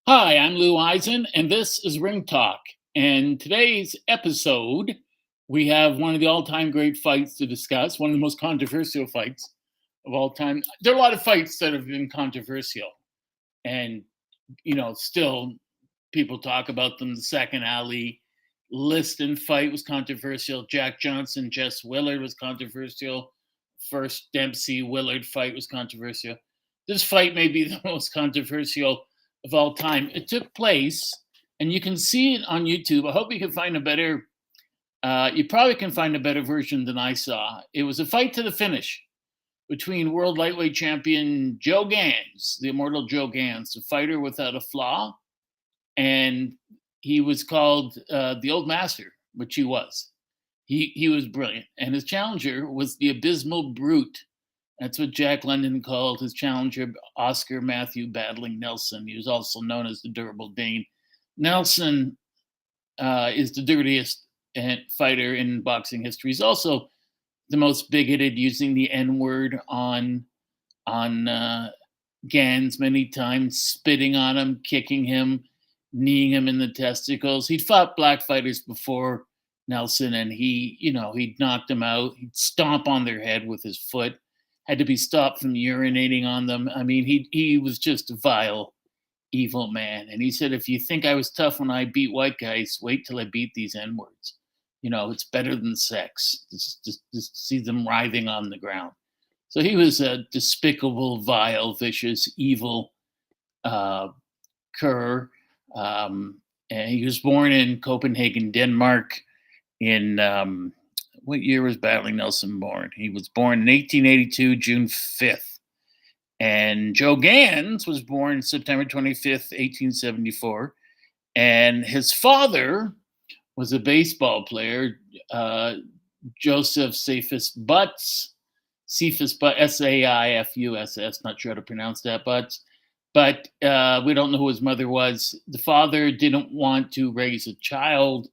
Hi, I'm Lou Eisen, and this is Ring Talk. And today's episode, we have one of the all-time great fights to discuss, one of the most controversial fights of all time. There are a lot of fights that have been controversial, and still people talk about them. The second Ali Liston fight was controversial. Jack Johnson, Jess Willard was controversial. First Dempsey Willard fight was controversial. This fight may be the most controversial of all time. It took place, and you can see it on YouTube. I hope you can find a better. You probably can find a better version than I saw. It was a fight to the finish between world lightweight champion Joe Gans, the immortal Joe Gans, the fighter without a flaw, and he was called the Old Master, which he was. He was brilliant, and his challenger was the Abysmal Brute. That's what Jack London called his challenger, Oscar Matthew Battling Nelson. He was also known as the Durable Dane. Nelson is the dirtiest fighter in boxing history. He's also the most bigoted, using the N-word on Gans many times, spitting on him, kicking him, kneeing him in the testicles. He'd fought black fighters before Nelson, and he'd knocked them out. He'd stomp on their head with his foot. Had to be stopped from urinating on them. I mean, he was just a vile, evil man. And he said, if you think I was tough when I beat white guys, wait till I beat these N-words. It's better than sex. Just see them writhing on the ground. So he was a despicable, vile, vicious, evil cur. And he was born in Copenhagen, Denmark in what year was Battling Nelson born? He was born in 1882, June 5th. And Joe Gans was born September 25th, 1874. And his father was a baseball player, Joseph Cephas Butts, Saifuss, not sure how to pronounce that, Butts. But we don't know who his mother was. The father didn't want to raise a child.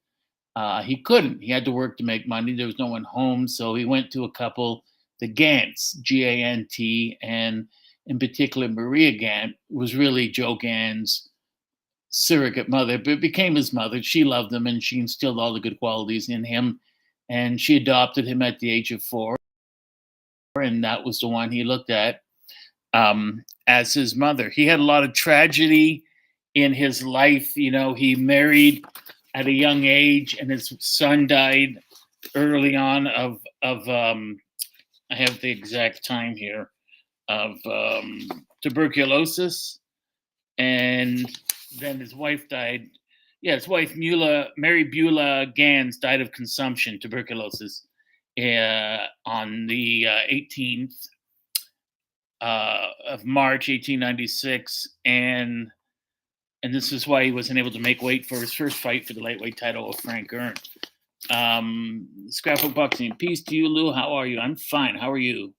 He couldn't. He had to work to make money. There was no one home, so he went to a couple, the Gants, G-A-N-T, and in particular, Maria Gant was really Joe Gans' surrogate mother, but became his mother. She loved him, and she instilled all the good qualities in him, and she adopted him at the age of 4, and that was the one he looked at as his mother. He had a lot of tragedy in his life. He married at a young age, and his son died early on of I have the exact time here, of tuberculosis, and then his wife died. Yeah, his wife Mary Beulah Gans died of consumption, tuberculosis, on the 18th of March, 1896, and this is why he wasn't able to make weight for his first fight for the lightweight title of Frank Earn. Scrapbook Boxing. Peace to you, Lou. How are you? I'm fine. How are you?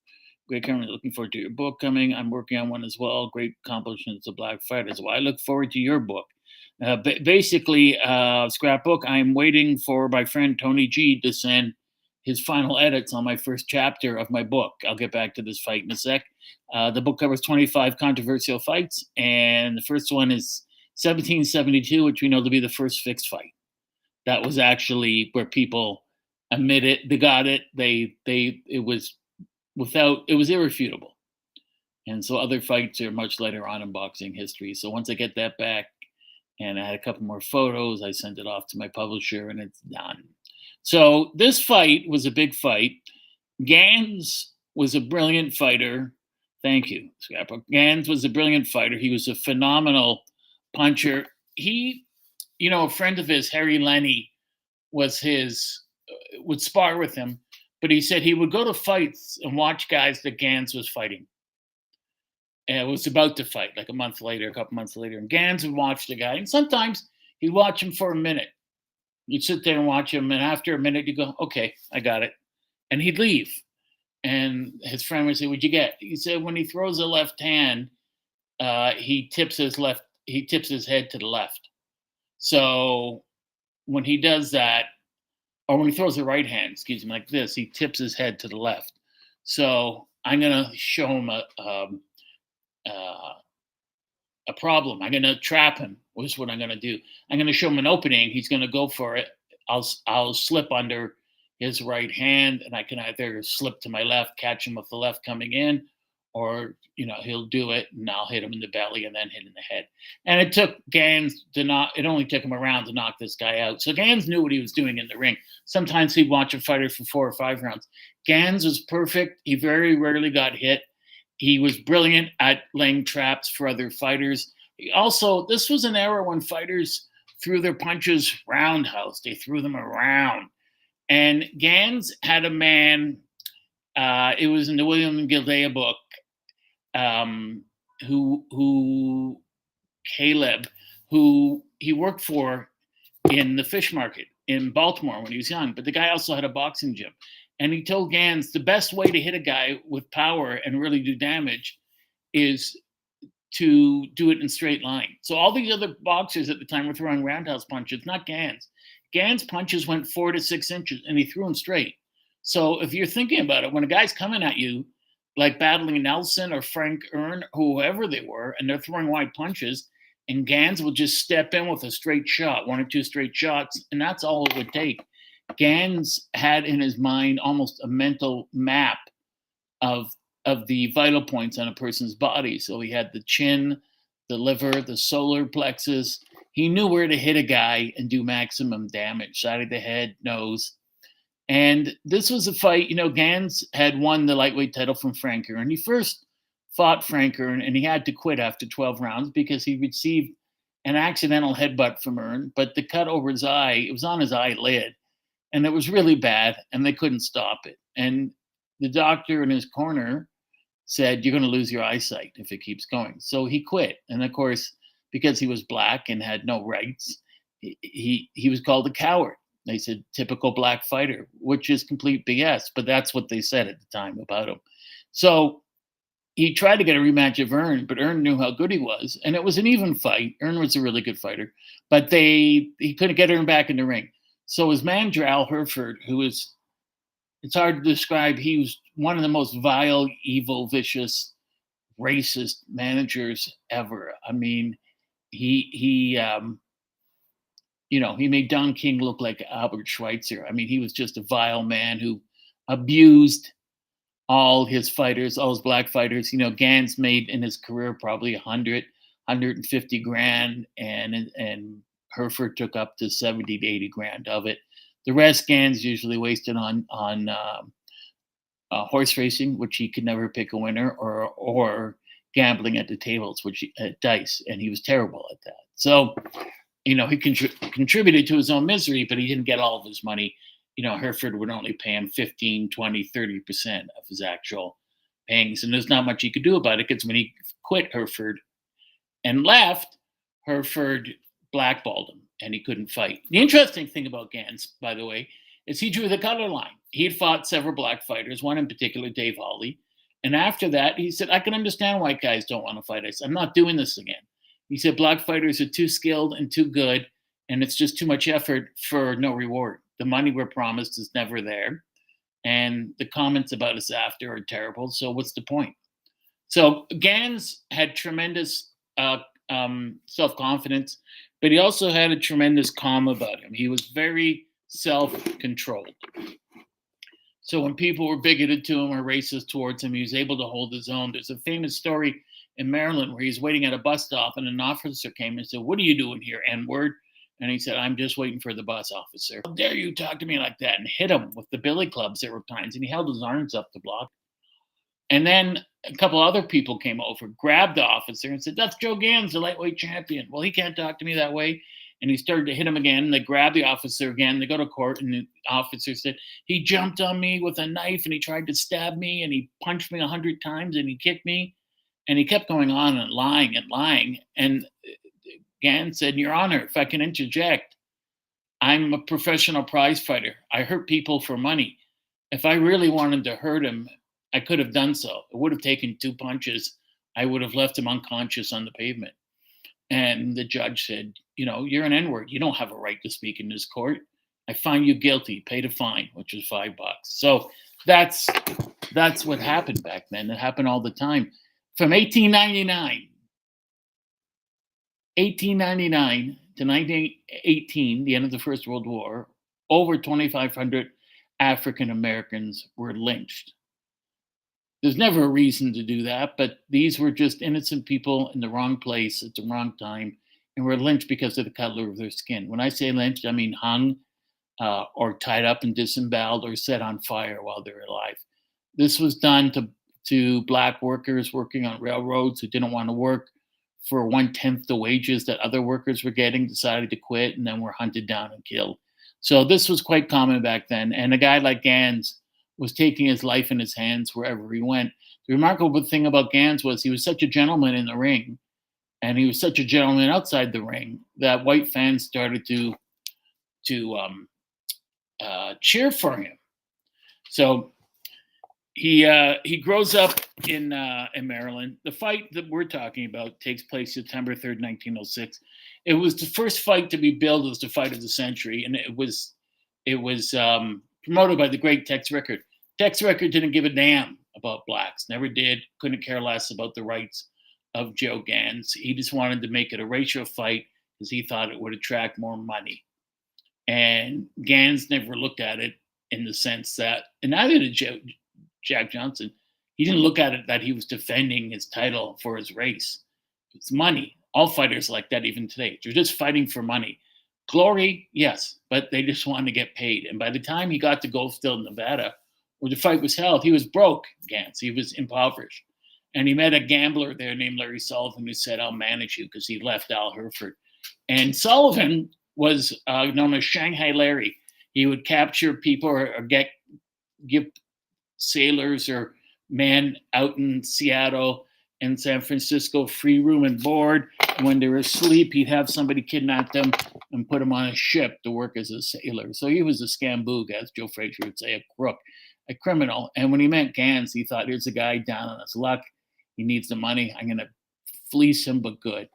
Great. Currently looking forward to your book coming. I'm working on one as well. Great accomplishments of black fighters. Well, I look forward to your book. Basically, Scrapbook, I'm waiting for my friend Tony G to send his final edits on my first chapter of my book. I'll get back to this fight in a sec. The book covers 25 controversial fights, and the first one is 1772, which we know to be the first fixed fight. That was actually where people admit it. They got it. It was irrefutable. And so other fights are much later on in boxing history. So once I get that back, and I had a couple more photos, I sent it off to my publisher, and it's done. So this fight was a big fight. Gans was a brilliant fighter. Thank you, Scrapbook. Gans was a brilliant fighter. He was a phenomenal puncher. He, a friend of his, Harry Lenny, would spar with him, but he said he would go to fights and watch guys that Gans was fighting. And was about to fight, like a couple months later. And Gans would watch the guy, and sometimes he'd watch him for a minute. You'd sit there and watch him, and after a minute, you go, okay, I got it. And he'd leave. And his friend would say, what'd you get? He said, when he throws a left hand, he tips his head to the left. So when he does that, or when he throws the right hand, excuse me, like this, he tips his head to the left. So I'm gonna show him uh, a problem. I'm gonna trap him. Was what I'm gonna do. I'm gonna show him an opening. He's gonna go for it. I'll slip under his right hand, and I can either slip to my left, catch him with the left coming in, or he'll do it, and I'll hit him in the belly and then hit in the head. And it took Gans to knock. It only took him a round to knock this guy out. So Gans knew what he was doing in the ring. Sometimes he'd watch a fighter for 4 or 5 rounds. Gans was perfect. He very rarely got hit. He was brilliant at laying traps for other fighters. Also, this was an era when fighters threw their punches roundhouse. They threw them around. And Gans had a man, it was in the William Gildea book, who Caleb, who he worked for in the fish market in Baltimore when he was young. But the guy also had a boxing gym. And he told Gans the best way to hit a guy with power and really do damage is to do it in straight line. So all these other boxers at the time were throwing roundhouse punches, not Gans. Gans' punches went 4 to 6 inches, and he threw them straight. So if you're thinking about it, when a guy's coming at you, like battling Nelson or Frank Ern, whoever they were, and they're throwing wide punches, and Gans will just step in with a straight shot, 1 or 2 straight shots, and that's all it would take. Gans had in his mind almost a mental map of the vital points on a person's body. So he had the chin, the liver, the solar plexus. He knew where to hit a guy and do maximum damage, side of the head, nose. And this was a fight, Gans had won the lightweight title from Frank Ern. He first fought Frank Ern, and he had to quit after 12 rounds because he received an accidental headbutt from Ern, but the cut over his eye, it was on his eyelid, and it was really bad, and they couldn't stop it. And the doctor in his corner said, "You're going to lose your eyesight if it keeps going." So he quit. And of course, because he was black and had no rights, he was called a coward. They said, typical black fighter, which is complete BS, but that's what they said at the time about him. So he tried to get a rematch of Ern, but Ern knew how good he was, and it was an even fight. Ern was a really good fighter, but he couldn't get Ern back in the ring. So his man, Al Herford, who was, it's hard to describe, he was one of the most vile, evil, vicious, racist managers ever. I mean, he made Don King look like Albert Schweitzer. I mean, he was just a vile man who abused all his fighters, all his black fighters. Gans made in his career probably 100, 150 grand, and Herford took up to 70 to 80 grand of it. The rest Gans usually wasted on horse racing, which he could never pick a winner, or gambling at the tables, which dice, and he was terrible at that. So, he contributed to his own misery, but he didn't get all of his money. Herford would only pay him 15, 20, 30% of his actual payings, and there's not much he could do about it because when he quit Herford and left, Herford blackballed him, and he couldn't fight. The interesting thing about Gans, by the way, is he drew the color line. He had fought several black fighters, one in particular, Dave Hawley. And after that, he said, I can understand white guys don't want to fight. I said, I'm not doing this again. He said, black fighters are too skilled and too good, and it's just too much effort for no reward. The money we're promised is never there. And the comments about us after are terrible. So what's the point? So Gans had tremendous self-confidence, but he also had a tremendous calm about him. He was very self-controlled. So when people were bigoted to him or racist towards him, he was able to hold his own. There's a famous story in Maryland where he's waiting at a bus stop and an officer came and said, "What are you doing here, N-word?" And he said, "I'm just waiting for the bus, officer." "How dare you talk to me like that?" And hit him with the billy club several times. And he held his arms up to block. And then a couple other people came over, grabbed the officer and said, "That's Joe Gans, the lightweight champion." "Well, he can't talk to me that way." And he started to hit him again. And they grabbed the officer again. They go to court, and the officer said, "He jumped on me with a knife, and he tried to stab me, and he punched me 100 times, and he kicked me." And he kept going on and lying and lying. And Gans said, "Your Honor, if I can interject, I'm a professional prize fighter. I hurt people for money. If I really wanted to hurt him, I could have done so. It would have taken 2 punches. I would have left him unconscious on the pavement." And the judge said, "You're an N-word. You don't have a right to speak in this court." I find you guilty. Pay the fine, which was $5. So that's what happened back then. It happened all the time. From 1899 to 1918, the end of the First World War, over 2,500 African Americans were lynched. There's never a reason to do that, but these were just innocent people in the wrong place at the wrong time and were lynched because of the color of their skin. When I say lynched, I mean hung or tied up and disemboweled or set on fire while they're alive. This was done to Black workers working on railroads who didn't want to work for 1/10 the wages that other workers were getting, decided to quit, and then were hunted down and killed. So this was quite common back then. And a guy like Gans was taking his life in his hands wherever he went. The remarkable thing about Gans was he was such a gentleman in the ring, and he was such a gentleman outside the ring that white fans started to cheer for him. So he grows up in Maryland. The fight that we're talking about takes place September 3rd, 1906. It was the first fight to be billed as the fight of the century, and it was promoted by the great Tex Rickard. Tex Rickard didn't give a damn about blacks, never did, couldn't care less about the rights of Joe Gans. He just wanted to make it a racial fight because he thought it would attract more money. And Gans never looked at it in the sense that, and neither did Jack Johnson. He didn't look at it that he was defending his title for his race. It's money. All fighters like that, even today. They're just fighting for money. Glory, yes, but they just wanted to get paid. And by the time he got to Goldfield, Nevada, where the fight was held, he was broke, Gans. He was impoverished. And he met a gambler there named Larry Sullivan who said, I'll manage you, because he left Al Hereford. And Sullivan was known as Shanghai Larry. He would capture people or give sailors or men out in Seattle and San Francisco free room and board. When they were asleep, he'd have somebody kidnap them and put them on a ship to work as a sailor. So he was a scamboog, as Joe Frazier would say, a crook, a criminal. And when he met Gans, he thought, here's a guy down on his luck. He needs the money. I'm going to fleece him, but good.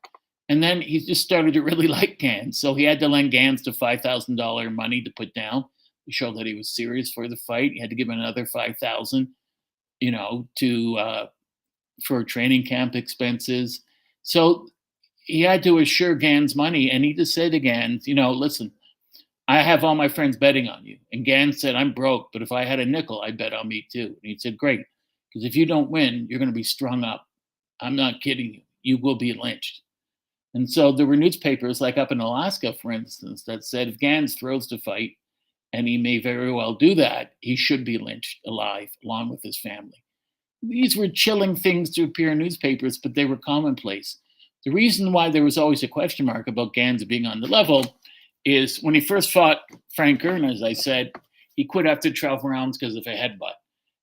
And then he just started to really like Gans. So he had to lend Gans the $5,000 money to put down to show that he was serious for the fight. He had to give him another $5,000, for training camp expenses. So he had to assure Gans money. And he just said to Gans, listen, I have all my friends betting on you. And Gans said, I'm broke, but if I had a nickel, I'd bet on me too. And he said, great, because if you don't win, you're going to be strung up. I'm not kidding you. You will be lynched. And so there were newspapers, like up in Alaska, for instance, that said if Gans throws the fight, and he may very well do that, he should be lynched alive, along with his family. These were chilling things to appear in newspapers, but they were commonplace. The reason why there was always a question mark about Gans being on the level is when he first fought Frank Ern, as I said, he quit after 12 rounds because of a headbutt.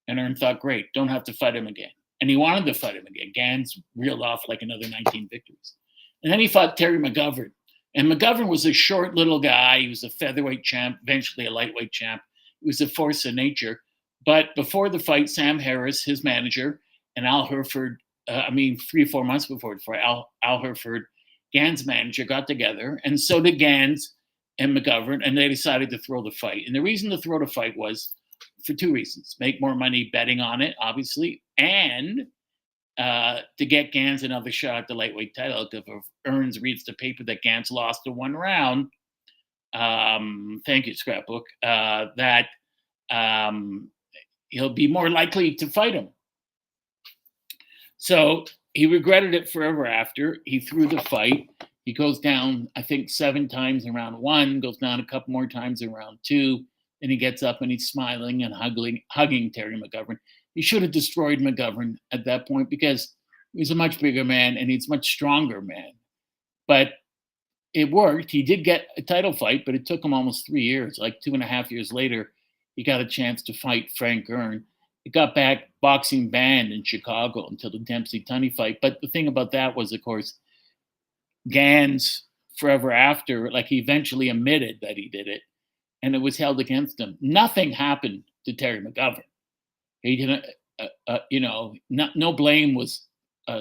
And Ern thought, great, don't have to fight him again. And he wanted to fight him again. Gans reeled off like another 19 victories. And then he fought Terry McGovern. And McGovern was a short little guy. He was a featherweight champ, eventually a lightweight champ. He was a force of nature. But before the fight, Sam Harris, his manager, and Al Hereford, 3 or 4 months before Al Hereford, Gans' manager, got together, and so did Gans and McGovern, and they decided to throw the fight. And the reason to throw the fight was for 2 reasons: make more money betting on it, obviously, and to get Gans another shot at the lightweight title. If Ernst reads the paper that Gans lost in 1 round, thank you, Scrapbook, that he'll be more likely to fight him. So he regretted it forever after. He threw the fight. He goes down, I think, 7 times in round 1, goes down a couple more times in round 2. Then he gets up and he's smiling and hugging Terry McGovern. He should have destroyed McGovern at that point because he's a much bigger man and he's a much stronger man. But it worked. He did get a title fight, but it took him almost 3 years. Like 2.5 years later, he got a chance to fight Frank Ern. It got back boxing banned in Chicago until the Dempsey-Tunney fight. But the thing about that was, of course, Gans, forever after, he eventually admitted that he did it, and it was held against him. Nothing happened to Terry McGovern. He didn't, no blame was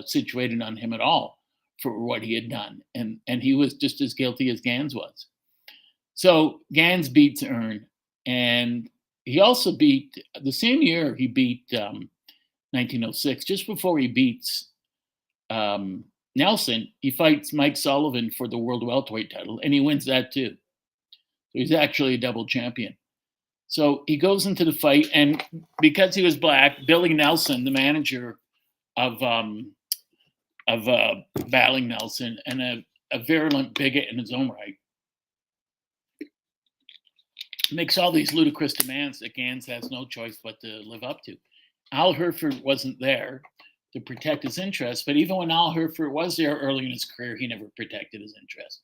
situated on him at all for what he had done. And he was just as guilty as Gans was. So Gans beats Ern, and he also beat the same year he beat 1906. Just before he beats um, Nelson, he fights Mike Sullivan for the world welterweight title, and he wins that too. So he's actually a double champion. So he goes into the fight, and because he was black, Billy Nelson, the manager of Battling Nelson, and a virulent bigot in his own right, makes all these ludicrous demands that Gans has no choice but to live up to. Al Herford wasn't there to protect his interests, but even when Al Herford was there early in his career, he never protected his interests.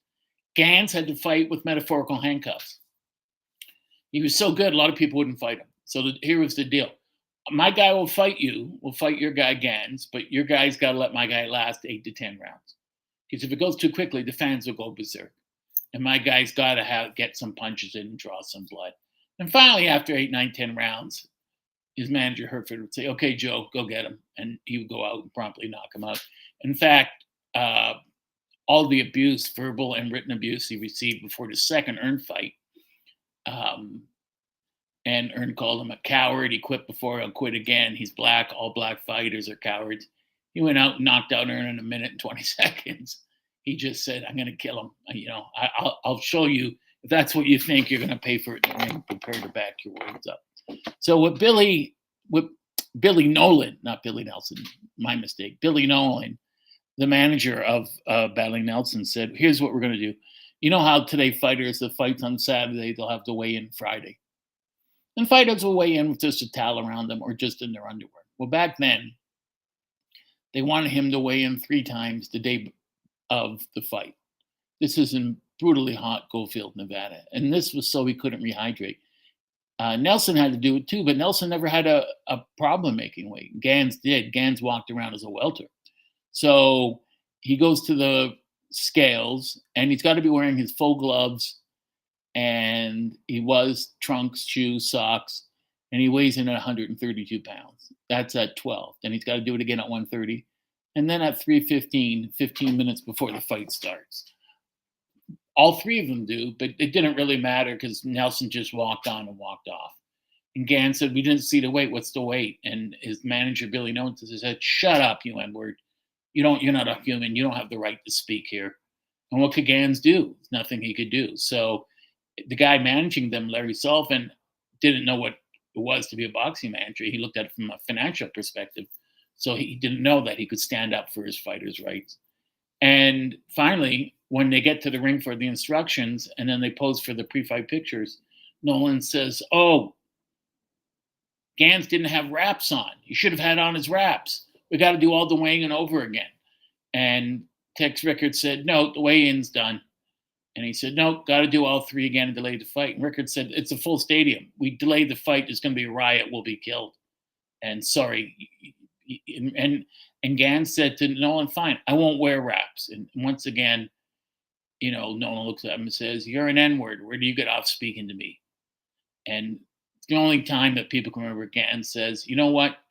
Gans had to fight with metaphorical handcuffs. He was so good, a lot of people wouldn't fight him. So here was the deal. My guy will fight you, will fight your guy Gans, but your guy's got to let my guy last 8 to 10 rounds. Because if it goes too quickly, the fans will go berserk. And my guy's got to get some punches in and draw some blood. And finally, after 8, 9, 10 rounds, his manager Herford would say, "Okay, Joe, go get him," and he would go out and promptly knock him out. In fact, all the abuse, verbal and written abuse, he received before the second Ern fight, and Ern called him a coward. He quit before he'll quit again. He's black. All black fighters are cowards. He went out and knocked out Ern in a minute and 20 seconds. He just said, "I'm going to kill him. I'll show you. If that's what you think, you're going to pay for it in the ring. Prepare to back your words up." So with Billy Nolan, not Billy Nelson, my mistake, Billy Nolan, the manager of Battling Nelson, said, "Here's what we're going to do. You know how today fighters, the fights on Saturday, they'll have to weigh in Friday. And fighters will weigh in with just a towel around them or just in their underwear. Well, back then, they wanted him to weigh in 3 times the day of the fight. This is in brutally hot Goldfield, Nevada. And this was so he couldn't rehydrate. Nelson had to do it too, but Nelson never had a problem making weight. Gans did. Gans walked around as a welter. So he goes to the scales, and he's got to be wearing his full gloves, and he was trunks, shoes, socks, and he weighs in at 132 pounds. That's at 12. Then he's got to do it again at 130, and then at 3:15, 15 minutes before the fight starts. All 3 of them do, but it didn't really matter because Nelson just walked on and walked off. And Gans said, "We didn't see the weight. What's the weight?" And his manager, Billy Nelson, said, "Shut up, you N-word. You're not a human. You don't have the right to speak here." And what could Gans do? There's nothing he could do. So the guy managing them, Larry Sullivan, didn't know what it was to be a boxing manager. He looked at it from a financial perspective. So he didn't know that he could stand up for his fighters' rights. And finally, when they get to the ring for the instructions and then they pose for the pre-fight pictures, Nolan says, "Oh, Gans didn't have wraps on. He should have had on his wraps. We got to do all the weighing over again." And Tex Rickard said, "No, the weigh-in's done." And he said, "No, got to do all 3 again and delay the fight." And Rickard said, "It's a full stadium. We delayed the fight. There's going to be a riot. We'll be killed. And sorry." And Gans said to Nolan, "Fine, I won't wear wraps." And once again, Nolan looks at him and says, "You're an N-word. Where do you get off speaking to me?" And it's the only time that people can remember Gans says, "You know what?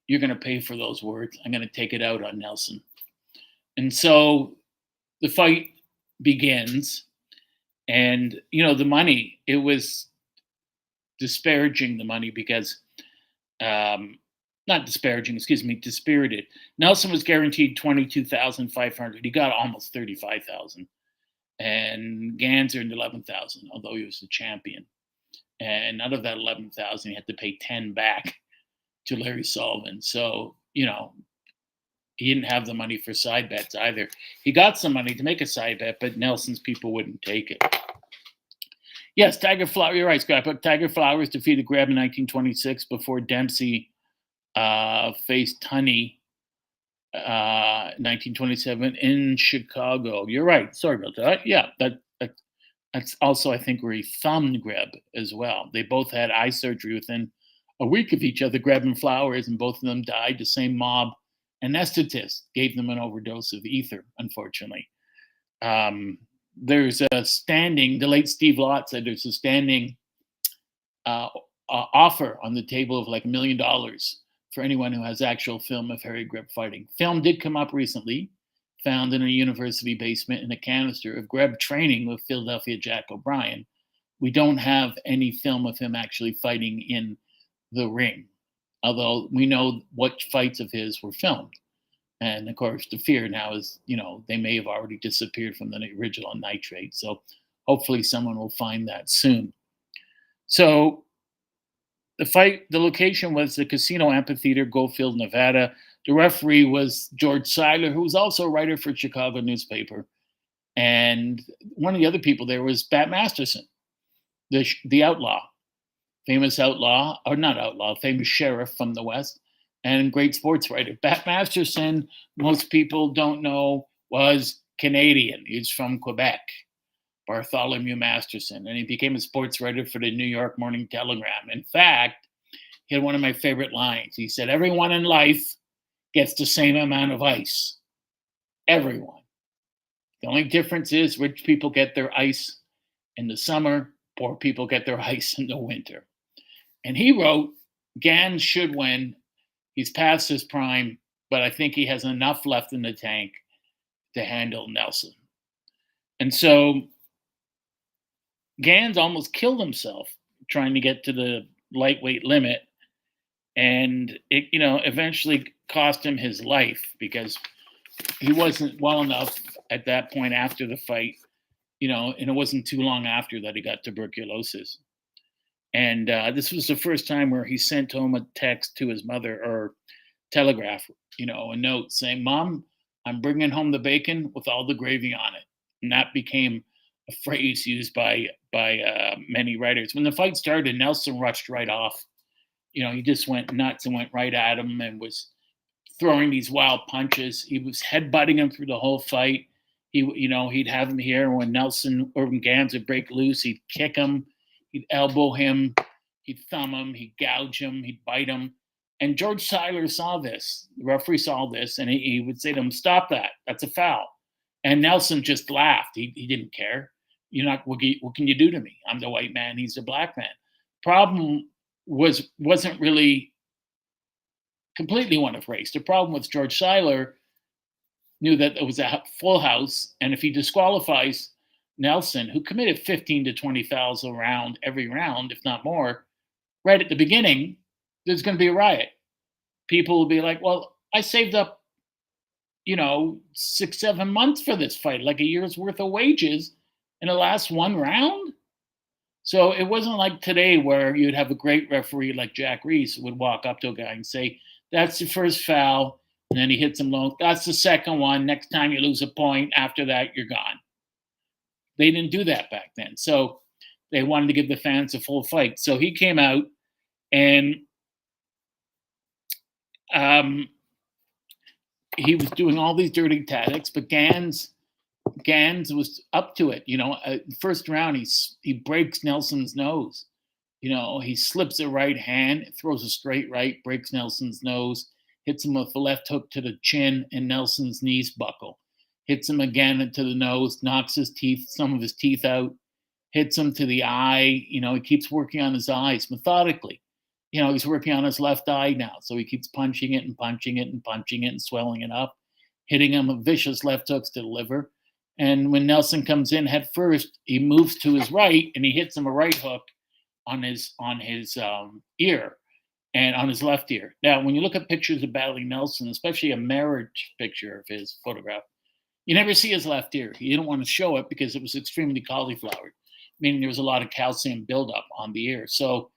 You're going to pay for those words. I'm going to take it out on Nelson." And so the fight begins. And, the money, it was disparaging, the money, because, not disparaging, excuse me, dispirited. Nelson was guaranteed 22,500. He got almost 35,000. And Gans earned 11,000, although he was the champion. And out of that 11,000, he had to pay 10 back to Larry Sullivan. So, he didn't have the money for side bets either. He got some money to make a side bet, but Nelson's people wouldn't take it. Yes, Tiger Flowers, you're right, Scott, but Tiger Flowers defeated Greb in 1926 before Dempsey faced Tunney 1927 in Chicago. You're right. Sorry about that. Yeah, that's also, I think, where he thumbed Greb as well. They both had eye surgery within a week of each other, Greb and Flowers, and both of them died. The same mob anesthetist gave them an overdose of ether, unfortunately. There's a standing, the late Steve Lott said there's a standing offer on the table of like $1 million for anyone who has actual film of Harry Greb fighting. Film did come up recently. found in a university basement in a canister of Greb training with Philadelphia Jack O'Brien. We don't have any film of him actually fighting in the ring, although we know what fights of his were filmed. And of course, the fear now is, they may have already disappeared from the original nitrate. So hopefully someone will find that soon. So the location was the Casino Amphitheater, Goldfield, Nevada. The referee was George Seiler, who was also a writer for Chicago newspaper. And one of the other people there was Bat Masterson, the outlaw, famous outlaw, or not outlaw, famous sheriff from the West, and great sports writer. Bat Masterson, most people don't know, was Canadian. He's from Quebec, Bartholomew Masterson, and he became a sports writer for the New York Morning Telegram. In fact, he had one of my favorite lines. He said, "Everyone in life gets the same amount of ice. Everyone. The only difference is rich people get their ice in the summer, poor people get their ice in the winter." And he wrote, "Gans should win. He's past his prime, but I think he has enough left in the tank to handle Nelson." And so Gans almost killed himself trying to get to the lightweight limit. And it, eventually cost him his life because he wasn't well enough at that point after the fight, and it wasn't too long after that he got tuberculosis. And this was the first time where he sent home a text to his mother or telegraph, a note saying, "Mom, I'm bringing home the bacon with all the gravy on it." And that became a phrase used by many writers. When the fight started, Nelson rushed right off. He just went nuts and went right at him and was throwing these wild punches. He was headbutting him through the whole fight. He'd have him here when Nelson or when Gans would break loose. He'd kick him, he'd elbow him, he'd thumb him, he'd gouge him, he'd bite him. And George Seiler saw this. The referee saw this, and he would say to him, "Stop that. That's a foul." And Nelson just laughed. He didn't care. What can you do to me? I'm the white man. He's the black man. Problem wasn't really completely one of race. The problem was George Seiler knew that it was a full house, and if he disqualifies Nelson, who committed 15 to 20 fouls around every round, if not more, right at the beginning, there's going to be a riot. People will be like, "Well, I saved up, 6-7 months for this fight, like a year's worth of wages, in the last one round." So it wasn't like today where you'd have a great referee like Jack Reese who would walk up to a guy and say, "That's the first foul," and then he hits him low. "That's the second one. Next time you lose a point. After that, you're gone." They didn't do that back then. So they wanted to give the fans a full fight. So he came out and he was doing all these dirty tactics, but Gans was up to it. First round, he breaks Nelson's nose. He slips a right hand, throws a straight right, breaks Nelson's nose, hits him with the left hook to the chin, and Nelson's knees buckle. Hits him again into the nose, knocks some of his teeth out, hits him to the eye. He keeps working on his eyes methodically. He's working on his left eye now. So he keeps punching it and punching it and punching it and swelling it up, hitting him with vicious left hooks to the liver. And when Nelson comes in head first, he moves to his right and he hits him a right hook on his ear and on his left ear. Now, when you look at pictures of battling Nelson, especially a marriage picture of his photograph, you never see his left ear. He didn't want to show it because it was extremely cauliflowered, meaning there was a lot of calcium buildup on the ear. So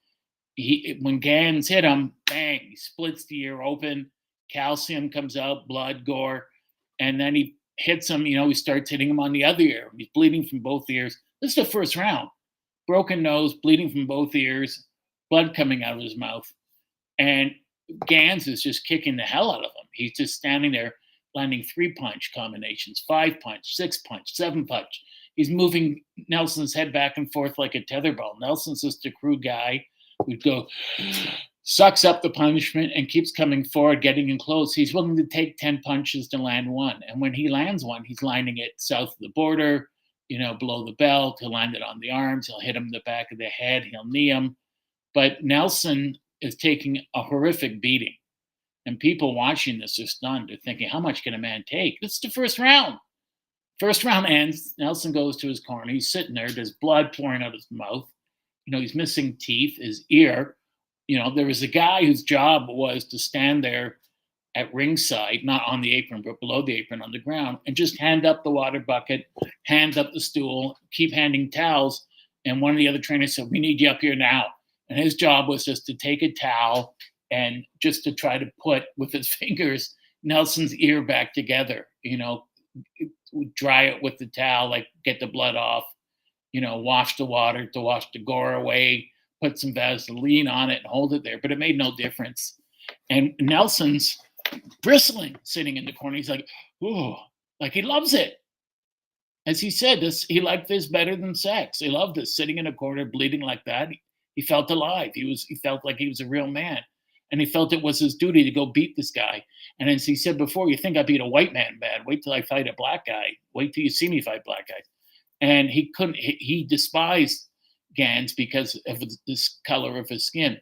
when Gans hit him, bang, he splits the ear open, calcium comes out, blood, gore, and then he hits him, he starts hitting him on the other ear. He's bleeding from both ears. This is the first round. Broken nose, bleeding from both ears, blood coming out of his mouth. And Gans is just kicking the hell out of him. He's just standing there landing 3-punch combinations, 5-punch, 6-punch, 7-punch. He's moving Nelson's head back and forth like a tetherball. Nelson's just a crude guy who'd go, sucks up the punishment and keeps coming forward, getting in close. He's willing to take 10 punches to land one. And when he lands one, he's landing it south of the border, below the belt. He'll land it on the arms. He'll hit him in the back of the head. He'll knee him. But Nelson is taking a horrific beating. And people watching this are stunned. They're thinking, how much can a man take? It's the first round. First round ends. Nelson goes to his corner. He's sitting there. There's blood pouring out his mouth. He's missing teeth, his ear. There was a guy whose job was to stand there at ringside, not on the apron, but below the apron on the ground, and just hand up the water bucket, hand up the stool, keep handing towels. And one of the other trainers said, "We need you up here now." And his job was just to take a towel and just to try to put with his fingers Nelson's ear back together, dry it with the towel, like get the blood off, wash the water to wash the gore away, put some Vaseline on it and hold it there. But it made no difference. And Nelson's bristling, sitting in the corner. He's like, "Ooh," like he loves it. As he said, he liked this better than sex. He loved this, sitting in a corner, bleeding like that. He felt alive. He felt like he was a real man. And he felt it was his duty to go beat this guy. And as he said before, you think I beat a white man bad. Wait till I fight a black guy. Wait till you see me fight black guys. And he couldn't, he despised Gans because of this color of his skin.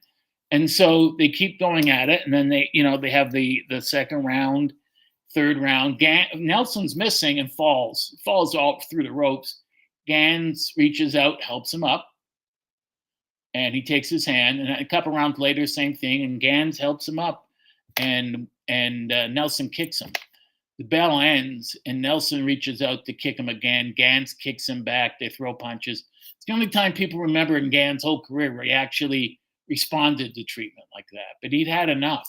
And so they keep going at it. And then they have the second round, third round. Nelson's missing and falls all through the ropes. Gans reaches out, helps him up. And he takes his hand, and a couple rounds later, same thing. And Gans helps him up, and Nelson kicks him. The bell ends, and Nelson reaches out to kick him again. Gans kicks him back. They throw punches. It's the only time people remember in Gans' whole career where he actually responded to treatment like that. But he'd had enough.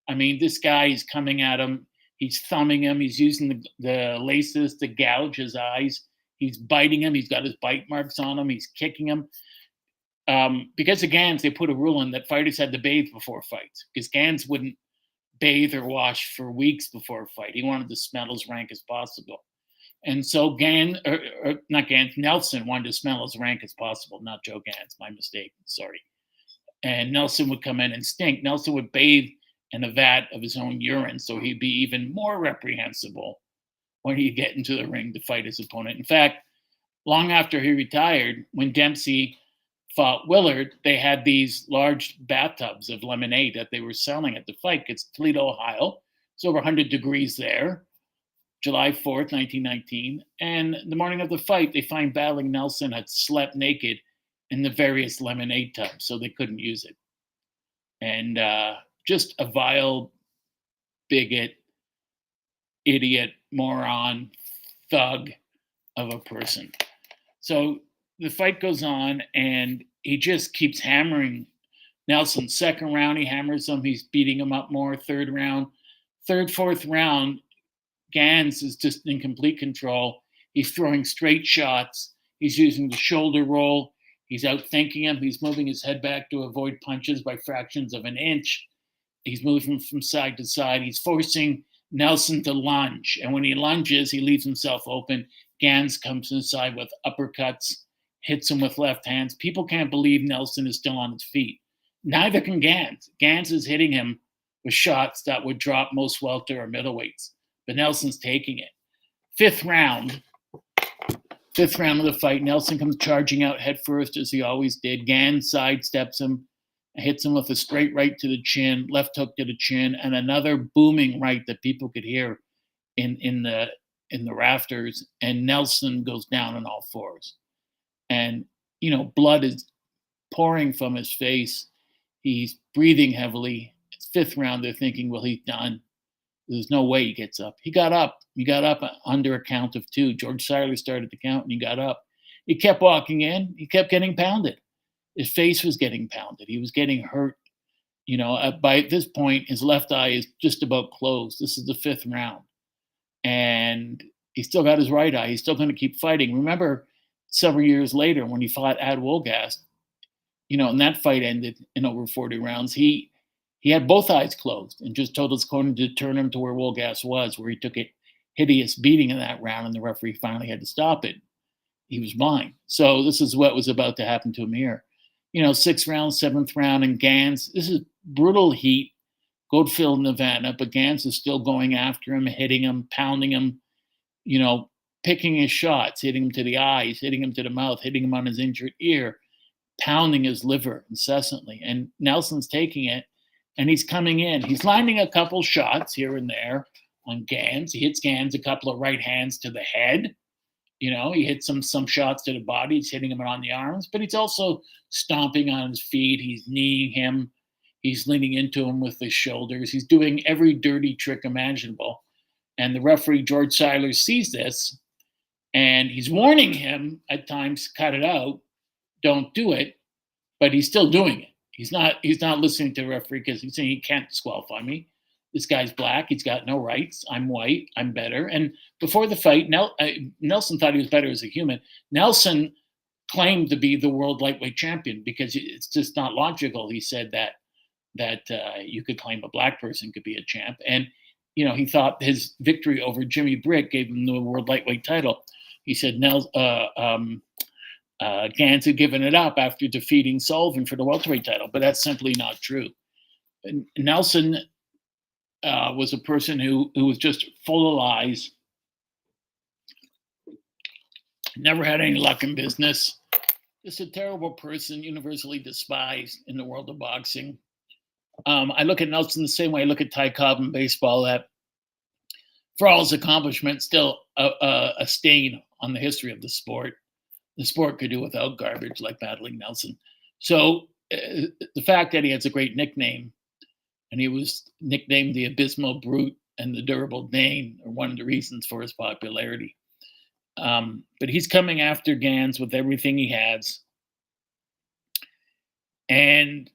I mean, this guy is coming at him. He's thumbing him. He's using the laces to gouge his eyes. He's biting him. He's got his bite marks on him. He's kicking him. Because of Gans, they put a rule in that fighters had to bathe before fights, because Gans wouldn't bathe or wash for weeks before a fight. He wanted to smell as rank as possible. And so Nelson wanted to smell as rank as possible, not Joe Gans, my mistake, sorry. And Nelson would come in and stink. Nelson would bathe in a vat of his own urine, so he'd be even more reprehensible when he'd get into the ring to fight his opponent. In fact, long after he retired, when Dempsey fought Willard, they had these large bathtubs of lemonade that they were selling at the fight. It's Toledo, Ohio. It's over 100 degrees there, July 4th, 1919. And the morning of the fight, they find battling Nelson had slept naked in the various lemonade tubs, so they couldn't use it. And just a vile, bigot, idiot, moron, thug of a person. So the fight goes on, and he just keeps hammering Nelson. Second round, he hammers him. He's beating him up more. Third round. Fourth round, Gans is just in complete control. He's throwing straight shots. He's using the shoulder roll. He's outthinking him. He's moving his head back to avoid punches by fractions of an inch. He's moving from side to side. He's forcing Nelson to lunge. And when he lunges, he leaves himself open. Gans comes inside with uppercuts, hits him with left hands. People can't believe Nelson is still on his feet. Neither can Gans. Gans is hitting him with shots that would drop most welter or middleweights, but Nelson's taking it. Fifth round of the fight, Nelson comes charging out head first, as he always did. Gans sidesteps him, hits him with a straight right to the chin, left hook to the chin, and another booming right that people could hear in the rafters, and Nelson goes down on all fours. And, blood is pouring from his face. He's breathing heavily. It's fifth round. They're thinking, well, he's done. There's no way he gets up. He got up. He got up under a count of two. George Seiler started the count, and he got up. He kept walking in. He kept getting pounded. His face was getting pounded. He was getting hurt. By this point, his left eye is just about closed. This is the fifth round. And he's still got his right eye. He's still going to keep fighting. Remember, several years later, when he fought Ad Wolgast, and that fight ended in over 40 rounds, he had both eyes closed and just told his corner to turn him to where Wolgast was, where he took a hideous beating in that round, and the referee finally had to stop it. He was blind. So this is what was about to happen to him here. Sixth round, seventh round, and Gans. This is brutal heat, Goldfield, Nevada, but Gans is still going after him, hitting him, pounding him, picking his shots, hitting him to the eyes, hitting him to the mouth, hitting him on his injured ear, pounding his liver incessantly. And Nelson's taking it, and he's coming in. He's landing a couple shots here and there on Gans. He hits Gans a couple of right hands to the head. He hits some shots to the body. He's hitting him on the arms, but he's also stomping on his feet. He's kneeing him. He's leaning into him with his shoulders. He's doing every dirty trick imaginable. And the referee, George Seiler, sees this, and he's warning him at times, cut it out, don't do it, but he's still doing it. He's not listening to the referee because he's saying he can't disqualify me. This guy's black. He's got no rights. I'm white. I'm better. And before the fight, Nelson thought he was better as a human. Nelson claimed to be the world lightweight champion because it's just not logical. He said that you could claim a black person could be a champ. And, he thought his victory over Jimmy Brick gave him the world lightweight title. He said Gans had given it up after defeating Sullivan for the welterweight title, but that's simply not true. And Nelson was a person who was just full of lies, never had any luck in business, just a terrible person, universally despised in the world of boxing. I look at Nelson the same way I look at Ty Cobb in baseball, that for all his accomplishments, still a stain on the history of the sport. The sport could do without garbage like battling Nelson. So the fact that he has a great nickname, and he was nicknamed the Abysmal Brute and the Durable Dane, are one of the reasons for his popularity. But he's coming after Gans with everything he has. And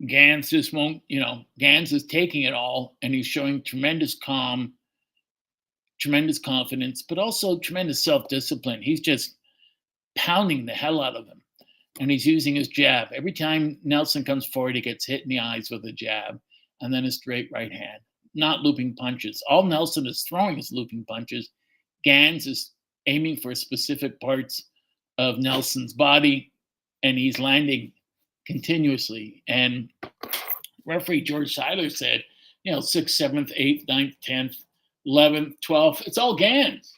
Gans just won't, Gans is taking it all, and he's showing tremendous calm, tremendous confidence, but also tremendous self-discipline. He's just pounding the hell out of him. And he's using his jab. Every time Nelson comes forward, he gets hit in the eyes with a jab and then a straight right hand, not looping punches. All Nelson is throwing is looping punches. Gans is aiming for specific parts of Nelson's body, and he's landing continuously. And referee George Seiler said, 6th, 7th, 8th, 9th, 10th, 11th, 12th, it's all Gans.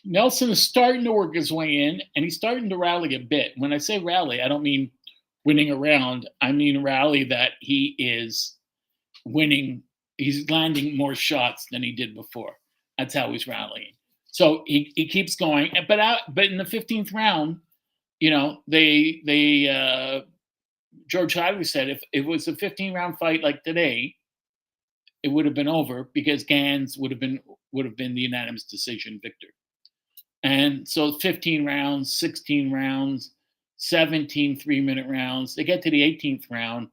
Nelson is starting to work his way in, and he's starting to rally a bit. When I say rally, I don't mean winning a round. I mean rally that he is winning. He's landing more shots than he did before. That's how he's rallying. So he keeps going. But in the 15th round, George Seiler said if it was a 15-round fight like today, it would have been over because Gans would have been the unanimous decision victor. And so 15 rounds, 16 rounds, 17 3-minute rounds. They get to the 18th round,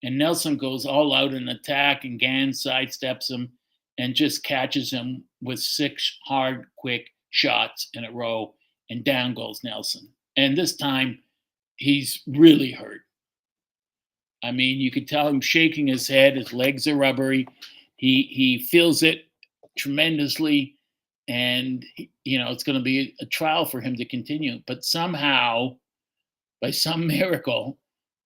and Nelson goes all out in attack, and Gans sidesteps him and just catches him with 6 hard, quick shots in a row, and down goes Nelson. And this time, he's really hurt. I mean, you could tell him shaking his head. His legs are rubbery. He feels it tremendously. And, it's going to be a trial for him to continue. But somehow, by some miracle,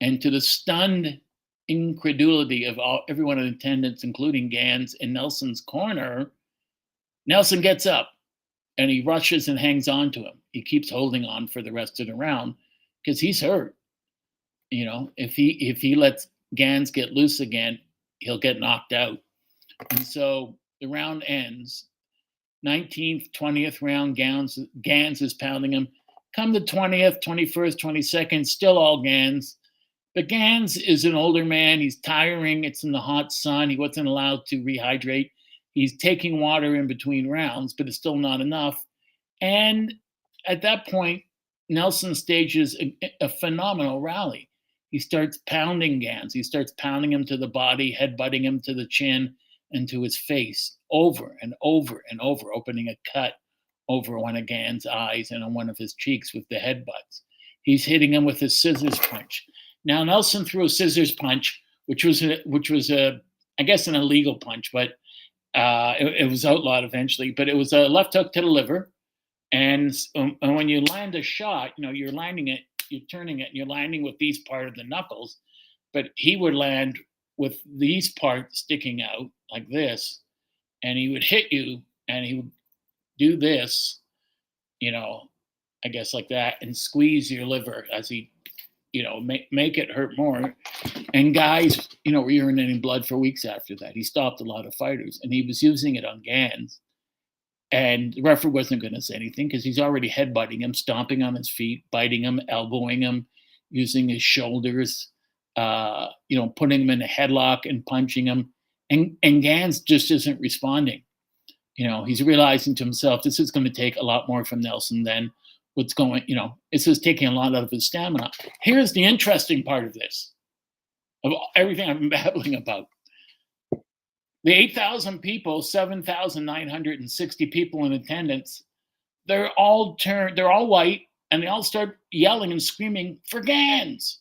and to the stunned incredulity of everyone in attendance, including Gans in Nelson's corner, Nelson gets up and he rushes and hangs on to him. He keeps holding on for the rest of the round because he's hurt. If he lets Gans get loose again, he'll get knocked out. And so the round ends. 19th, 20th round, Gans is pounding him. Come the 20th, 21st, 22nd, still all Gans. But Gans is an older man. He's tiring. It's in the hot sun. He wasn't allowed to rehydrate. He's taking water in between rounds, but it's still not enough. And at that point, Nelson stages a phenomenal rally. He starts pounding Gans. He starts pounding him to the body, headbutting him to the chin and to his face over and over and over, opening a cut over one of Gans' eyes and on one of his cheeks with the headbutts. He's hitting him with a scissors punch. Now, Nelson threw a scissors punch, which was I guess an illegal punch, but it was outlawed eventually. But it was a left hook to the liver. And when you land a shot, you're landing it, you're turning it, and you're landing with these part of the knuckles. But he would land with these parts sticking out like this, and he would hit you, and he would do this, I guess like that, and squeeze your liver as he, make it hurt more. And guys, were urinating blood for weeks after that. He stopped a lot of fighters, and he was using it on Gans. And the referee wasn't going to say anything because he's already headbutting him, stomping on his feet, biting him, elbowing him, using his shoulders, putting him in a headlock and punching him. And Gans just isn't responding. He's realizing to himself, this is going to take a lot more from Nelson than it's just taking a lot out of his stamina. Here's the interesting part of this, of everything I've been babbling about. The 8,000 people, 7,960 people in attendance, they're all white, and they all start yelling and screaming for Gans.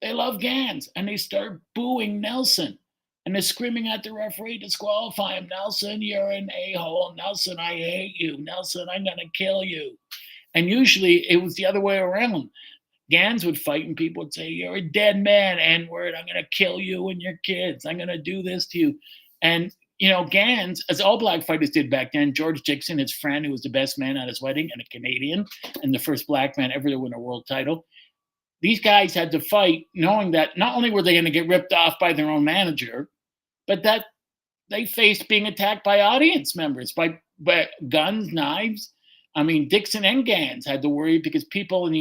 They love Gans, and they start booing Nelson. And they're screaming at the referee, disqualify him. Nelson, you're an a-hole. Nelson, I hate you. Nelson, I'm going to kill you. And usually it was the other way around. Gans would fight, and people would say, you're a dead man, N-word. I'm going to kill you and your kids. I'm going to do this to you. And, Gans, as all black fighters did back then, George Dixon, his friend, who was the best man at his wedding, and a Canadian, and the first black man ever to win a world title. These guys had to fight knowing that not only were they going to get ripped off by their own manager, but that they faced being attacked by audience members, by guns, knives. I mean, Dixon and Gans had to worry because people in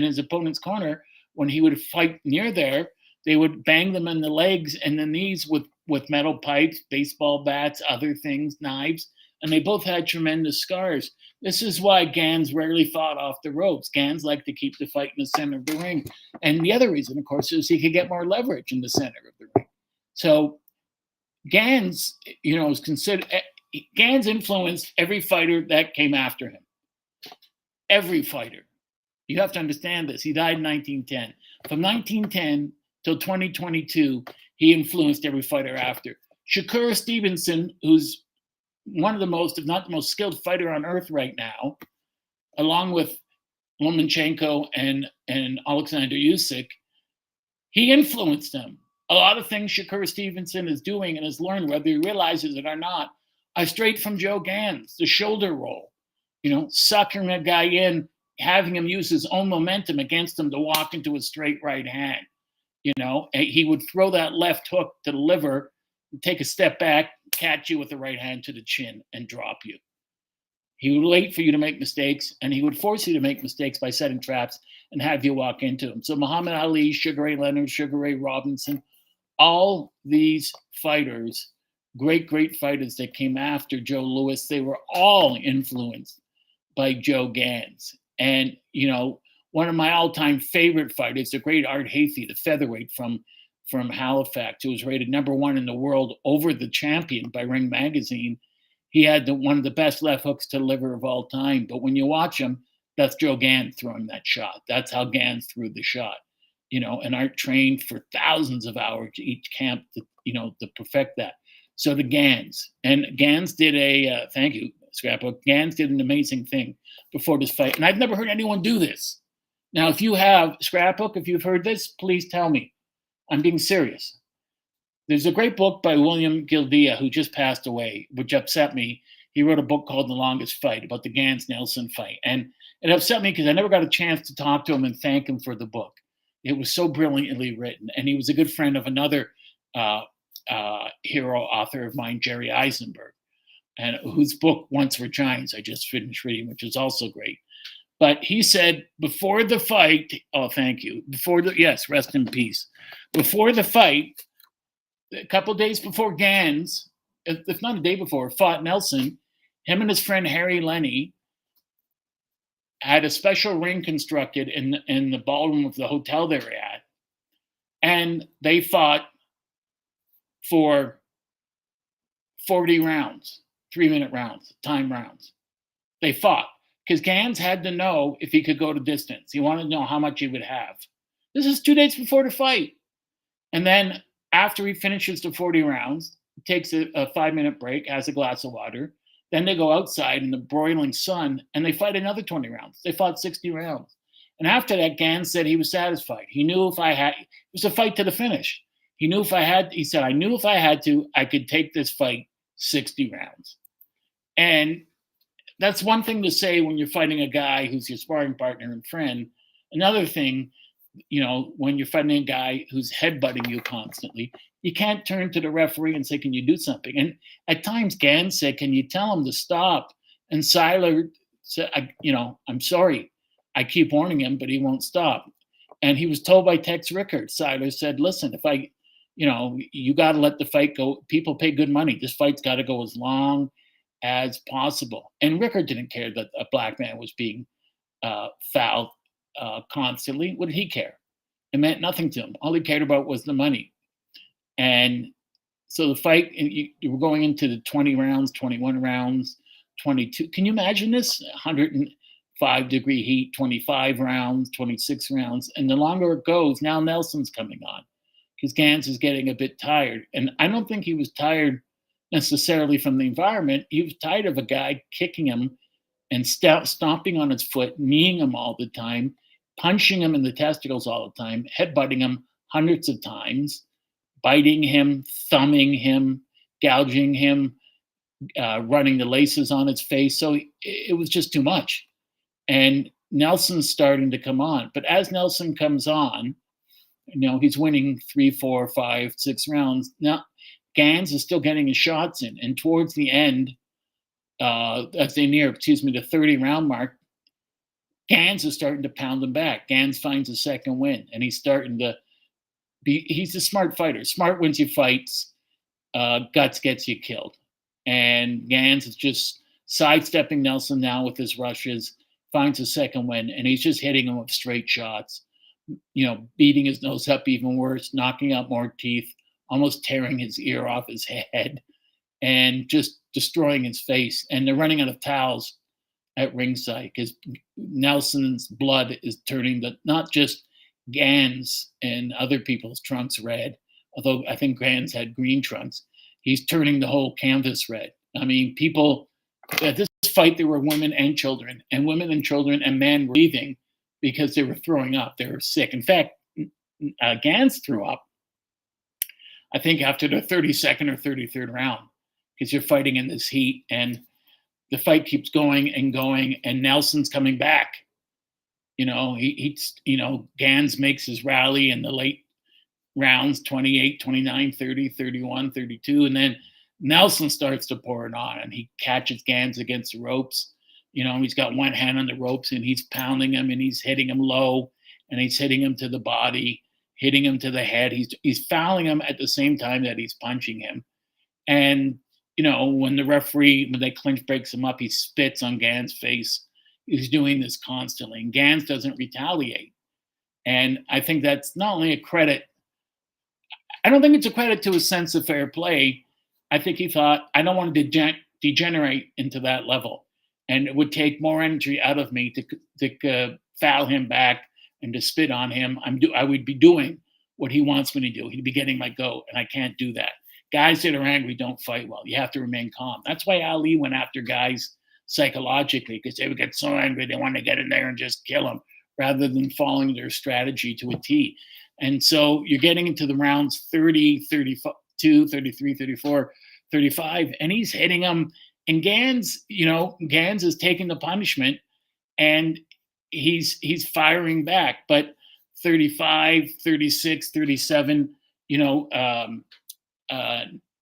his opponent's corner, when he would fight near there, they would bang them in the legs and the knees with metal pipes, baseball bats, other things, knives, and they both had tremendous scars. This is why Gans rarely fought off the ropes. Gans liked to keep the fight in the center of the ring. And the other reason, of course, is he could get more leverage in the center of the ring. So Gans, is considered. Gans influenced every fighter that came after him. Every fighter. You have to understand this. He died in 1910. From 1910 till 2022, he influenced every fighter after. Shakur Stevenson, who's one of the most, if not the most skilled fighter on earth right now, along with Lomachenko and Alexander Usyk, he influenced them. A lot of things Shakur Stevenson is doing and has learned, whether he realizes it or not, are straight from Joe Gans. The shoulder roll, suckering a guy in, having him use his own momentum against him to walk into a straight right hand. He would throw that left hook to the liver, take a step back, catch you with the right hand to the chin, and drop you. He would wait for you to make mistakes, and he would force you to make mistakes by setting traps and have you walk into them. So Muhammad Ali, Sugar Ray Leonard, Sugar Ray Robinson, all these fighters, great fighters that came after Joe Louis, they were all influenced by Joe Gans. And, one of my all-time favorite fighters, the great Art Hafey, the featherweight from Halifax, who was rated #1 in the world over the champion by Ring Magazine. He had one of the best left hooks to the liver of all time. But when you watch him, that's Joe Gans throwing that shot. That's how Gans threw the shot. And Art trained for thousands of hours each camp to perfect that. So the Gans. And Gans did thank you, Scrapbook. Gans did an amazing thing before this fight. And I've never heard anyone do this. Now, if you have, Scrapbook, if you've heard this, please tell me. I'm being serious. There's a great book by William Gildea, who just passed away, which upset me. He wrote a book called The Longest Fight about the Gans-Nelson fight. And it upset me because I never got a chance to talk to him and thank him for the book. It was so brilliantly written. And he was a good friend of another hero author of mine, Jerry Eisenberg, and whose book, Once Were Giants, I just finished reading, which is also great. But he said before the fight, thank you. Yes, rest in peace. Before the fight, a couple days before Gans, if not a day before, fought Nelson, him and his friend Harry Lenny had a special ring constructed in the ballroom of the hotel they were at. And they fought for 40 rounds, 3-minute rounds, time rounds. They fought. Because Gans had to know if he could go to distance. He wanted to know how much he would have. This is 2 days before the fight. And then after he finishes the 40 rounds, he takes a 5-minute break, has a glass of water. Then they go outside in the broiling sun, and they fight another 20 rounds. They fought 60 rounds. And after that, Gans said he was satisfied. He knew it was a fight to the finish. He knew he said, I knew if I had to, I could take this fight 60 rounds. And that's one thing to say when you're fighting a guy who's your sparring partner and friend. Another thing when you're fighting a guy who's headbutting you constantly, you can't turn to the referee and say, "Can you do something?" And at times, Gans said, "Can you tell him to stop?" And Seiler said, "I'm sorry. I keep warning him, but he won't stop." And he was told by Tex Rickard. Seiler said, "Listen, you got to let the fight go. People pay good money. This fight's got to go as long as possible." And Rickard didn't care that a black man was being fouled constantly. What did he care? It meant nothing to him. All he cared about was the money. And so the fight, you were going into the 20 rounds, 21 rounds, 22. Can you imagine this? 105-degree heat, 25 rounds, 26 rounds. And the longer it goes, now Nelson's coming on because Gans is getting a bit tired. And I don't think he was tired necessarily from the environment. He was tired of a guy kicking him and stomping on his foot, kneeing him all the time, punching him in the testicles all the time, headbutting him hundreds of times, biting him, thumbing him, gouging him, running the laces on his face. So it was just too much. And Nelson's starting to come on. But as Nelson comes on, he's winning 3, 4, 5, 6 rounds. Now, Gans is still getting his shots in. And towards the end, as they near, the 30-round mark, Gans is starting to pound him back. Gans finds a second win, and he's starting to he's a smart fighter. Smart wins you fights. Guts gets you killed. And Gans is just sidestepping Nelson now with his rushes, finds a second win, and he's just hitting him with straight shots, beating his nose up even worse, knocking out more teeth, almost tearing his ear off his head, and just destroying his face. And they're running out of towels at ringside because Nelson's blood is turning not just Gans and other people's trunks red, although I think Gans had green trunks. He's turning the whole canvas red. I mean, people at this fight, there were women and children, and women and children and men were leaving because they were throwing up. They were sick. In fact, Gans threw up, I think, after the 32nd or 33rd round because you're fighting in this heat, and the fight keeps going and going, and Nelson's coming back. Gans makes his rally in the late rounds, 28, 29, 30, 31, 32, and then Nelson starts to pour it on, and he catches Gans against the ropes. He's got one hand on the ropes, and he's pounding him, and he's hitting him low, and he's hitting him to the body, hitting him to the head. He's fouling him at the same time that he's punching him. And when they clinch, breaks him up, he spits on Gans' face. He's doing this constantly, and Gans doesn't retaliate. And I think that's not only a credit. I don't think it's a credit to his sense of fair play. I think he thought, I don't want to degenerate into that level, and it would take more energy out of me to foul him back and to spit on him. I would be doing what he wants me to do. He'd be getting my goat, and I can't do that. Guys that are angry don't fight well. You have to remain calm. That's why Ali went after guys psychologically, because they would get so angry they want to get in there and just kill them rather than following their strategy to a T. And so you're getting into the rounds 30, 32, 33, 34, 35, and he's hitting them. And Gans is taking the punishment, and he's firing back. But 35, 36, 37,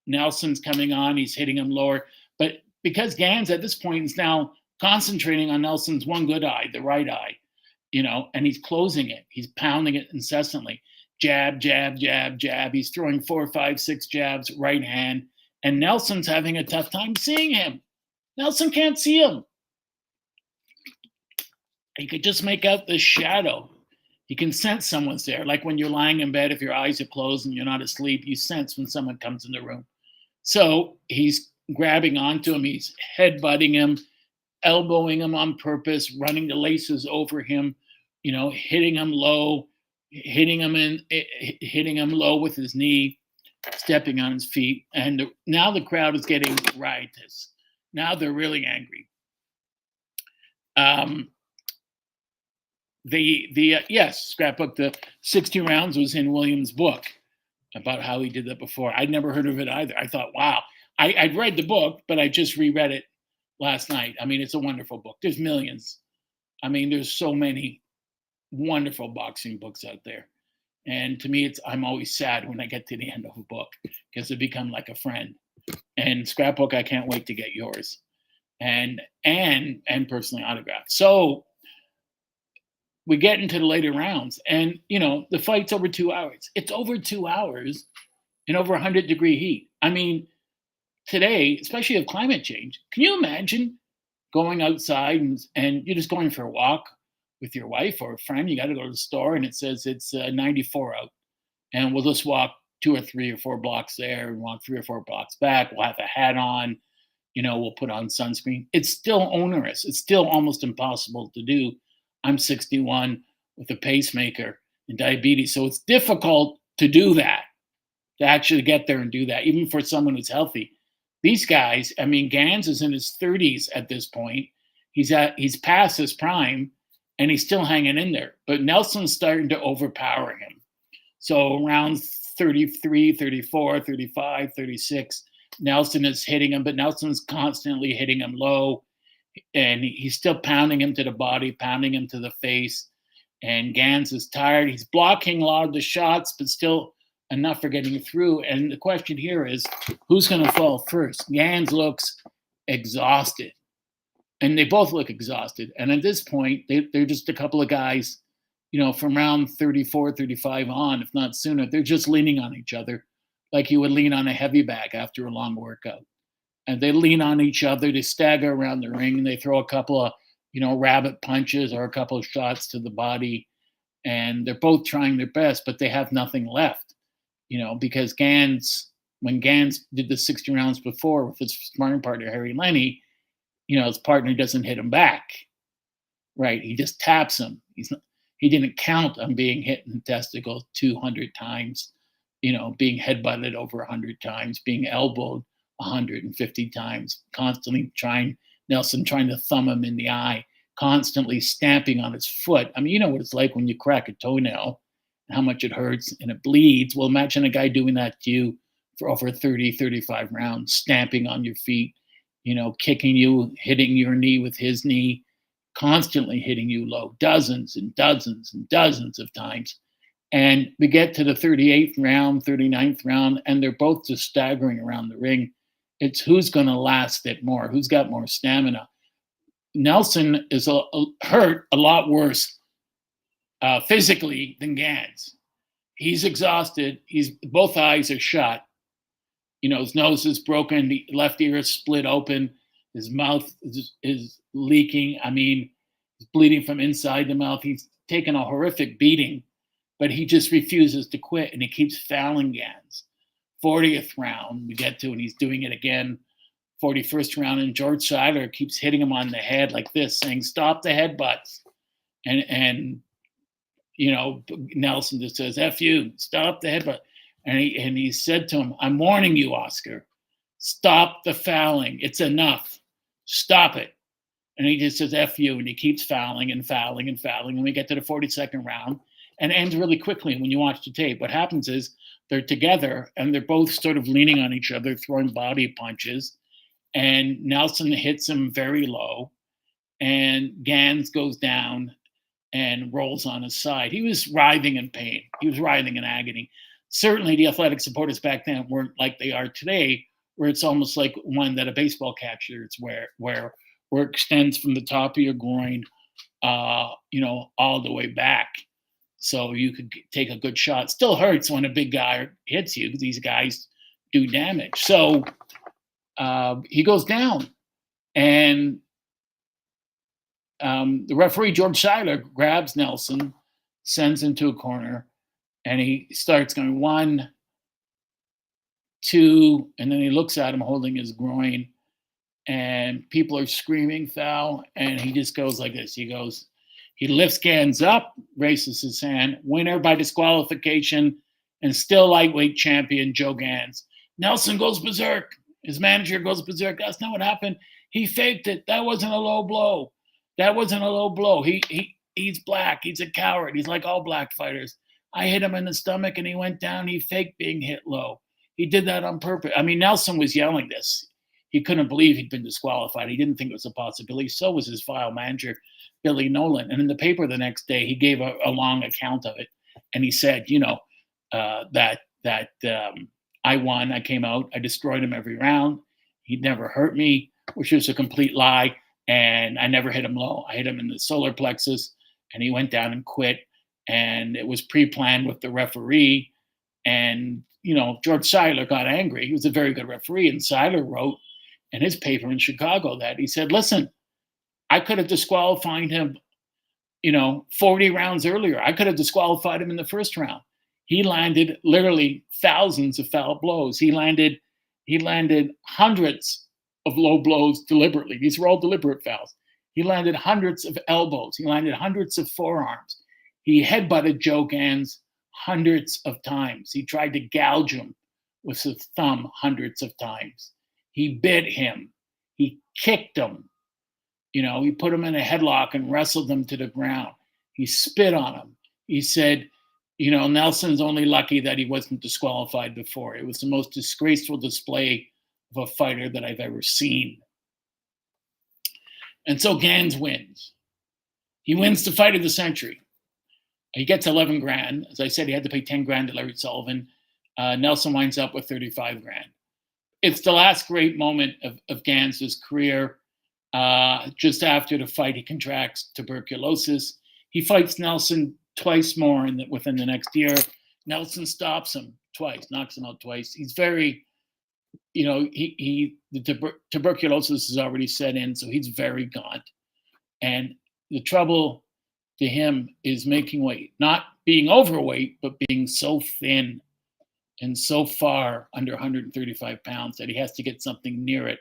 Nelson's coming on, he's hitting him lower. But because Gans at this point is now concentrating on Nelson's one good eye, the right eye, and he's closing it. He's pounding it incessantly. Jab, jab, jab, jab. He's throwing 4, 5, 6 jabs, right hand. And Nelson's having a tough time seeing him. Nelson can't see him. He could just make out the shadow. You can sense someone's there. Like when you're lying in bed, if your eyes are closed and you're not asleep, you sense when someone comes in the room. So he's grabbing onto him. He's headbutting him, elbowing him on purpose, running the laces over him, hitting him low, hitting him low with his knee, stepping on his feet. And now the crowd is getting riotous. Now they're really angry. Scrapbook, the 60 rounds was in Williams' book about how he did that before. I'd never heard of it either. I thought, wow. I'd read the book, but I just reread it last night. I mean, it's a wonderful book. There's millions. I mean, there's so many wonderful boxing books out there. And to me, I'm always sad when I get to the end of a book because they become like a friend. And Scrapbook, I can't wait to get yours and personally autographed. So we get into the later rounds, and the fight's over 2 hours. It's over 2 hours in over 100-degree heat. I mean, today, especially with climate change, can you imagine going outside and you're just going for a walk with your wife or a friend? You got to go to the store and it says it's 94 out, and we'll just walk 2 or 3 or 4 blocks there and walk 3 or 4 blocks back. We'll have a hat on, we'll put on sunscreen. It's still onerous. It's still almost impossible to do. I'm 61 with a pacemaker and diabetes, so it's difficult to do that, to actually get there and do that, even for someone who's healthy. These guys, I mean, Gans is in his 30s at this point. He's past his prime, and he's still hanging in there. But Nelson's starting to overpower him. So around 33, 34, 35, 36, Nelson is hitting him, but Nelson's constantly hitting him low, and he's still pounding him to the body, pounding him to the face. And Gans is tired. He's blocking a lot of the shots, but still enough for getting through. And the question here is, who's going to fall first? Gans looks exhausted, and they both look exhausted. And at this point, they're just a couple of guys, from round 34, 35 on, if not sooner. They're just leaning on each other like you would lean on a heavy bag after a long workout. And they lean on each other. They stagger around the ring, and they throw a couple of, rabbit punches or a couple of shots to the body. And they're both trying their best, but they have nothing left, because when Gans did the 60 rounds before with his sparring partner, Harry Lenny, his partner doesn't hit him back, right? He just taps him. He didn't count on being hit in the testicles 200 times, being headbutted over 100 times, being elbowed 150 times, constantly Nelson trying to thumb him in the eye, constantly stamping on his foot. I mean, you know what it's like when you crack a toenail, how much it hurts and it bleeds. Well, imagine a guy doing that to you for over 30, 35 rounds, stamping on your feet, kicking you, hitting your knee with his knee, constantly hitting you low, dozens and dozens and dozens of times. And we get to the 38th round, 39th round, and they're both just staggering around the ring. It's who's going to last it more, who's got more stamina. Nelson is hurt a lot worse physically than Gans. He's exhausted. Both eyes are shut. His nose is broken. The left ear is split open. His mouth is leaking. I mean, he's bleeding from inside the mouth. He's taken a horrific beating, but he just refuses to quit, and he keeps fouling Gans. 40th round we get to, and he's doing it again. 41st round, and George Seiler keeps hitting him on the head like this, saying, "Stop the headbutts." And Nelson just says, "F you, stop the headbutt." And he said to him, "I'm warning you, Oscar. Stop the fouling. It's enough. Stop it." And he just says, "F you," and he keeps fouling and fouling and fouling. And we get to the 42nd round, and it ends really quickly when you watch the tape. What happens is they're together, and they're both sort of leaning on each other, throwing body punches. And Nelson hits him very low, and Gans goes down and rolls on his side. He was writhing in pain. He was writhing in agony. Certainly, the athletic supporters back then weren't like they are today, where it's almost like one that a baseball catcher is where it extends from the top of your groin, all the way back. So you could take a good shot. Still hurts when a big guy hits you. These guys do damage. So he goes down, and the referee, George Seiler, grabs Nelson, sends him to a corner, and he starts going 1, 2, and then he looks at him holding his groin, and people are screaming foul, and he just goes like this. He lifts Gans up, raises his hand, winner by disqualification, and still lightweight champion Joe Gans. Nelson goes berserk. His manager goes berserk. That's not what happened. He faked it. That wasn't a low blow. That wasn't a low blow. He's black. He's a coward. He's like all black fighters. I hit him in the stomach, and he went down. He faked being hit low. He did that on purpose. I mean, Nelson was yelling this. he couldn't believe he'd been disqualified. He didn't think it was a possibility. So was his file manager, Billy Nolan. And in the paper the next day, he gave a long account of it, and he said, that I won. I came out. I destroyed him every round. He'd never hurt me, which was a complete lie. And I never hit him low. I hit him in the solar plexus, and he went down and quit. And it was pre-planned with the referee. And, George Seiler got angry. He was a very good referee. And Seiler wrote in his paper in Chicago that he said, listen, I could have disqualified him, 40 rounds earlier. I could have disqualified him in the first round. He landed literally thousands of foul blows. He landed hundreds of low blows deliberately. These were all deliberate fouls. He landed hundreds of elbows. He landed hundreds of forearms. He headbutted Joe Gans hundreds of times. He tried to gouge him with his thumb hundreds of times. He bit him. He kicked him. He put him in a headlock and wrestled him to the ground. He spit on him. He said, Nelson's only lucky that he wasn't disqualified before. It was the most disgraceful display of a fighter that I've ever seen. And so Gans wins. He wins the fight of the century. He gets 11 grand. As I said, he had to pay 10 grand to Larry Sullivan. Nelson winds up with 35 grand. It's the last great moment of Gans's career. Just after the fight, he contracts tuberculosis. He fights Nelson twice more within the next year. Nelson stops him twice, knocks him out twice. He's very, tuberculosis is already set in, so he's very gaunt. And the trouble to him is making weight, not being overweight, but being so thin and so far under 135 pounds that he has to get something near it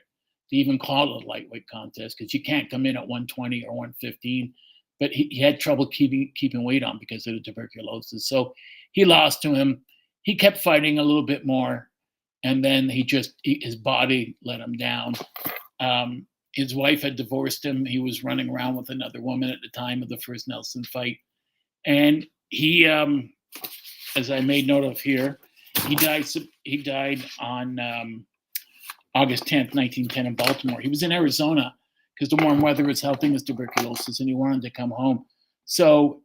to even call it a lightweight contest, because you can't come in at 120 or 115. But he had trouble keeping weight on because of the tuberculosis. So he lost to him. He kept fighting a little bit more, and then his body let him down. His wife had divorced him. He was running around with another woman at the time of the first Nelson fight. And he, as I made note of here, he died on August 10th, 1910 in Baltimore. He was in Arizona because the warm weather was helping his tuberculosis, and he wanted to come home. So,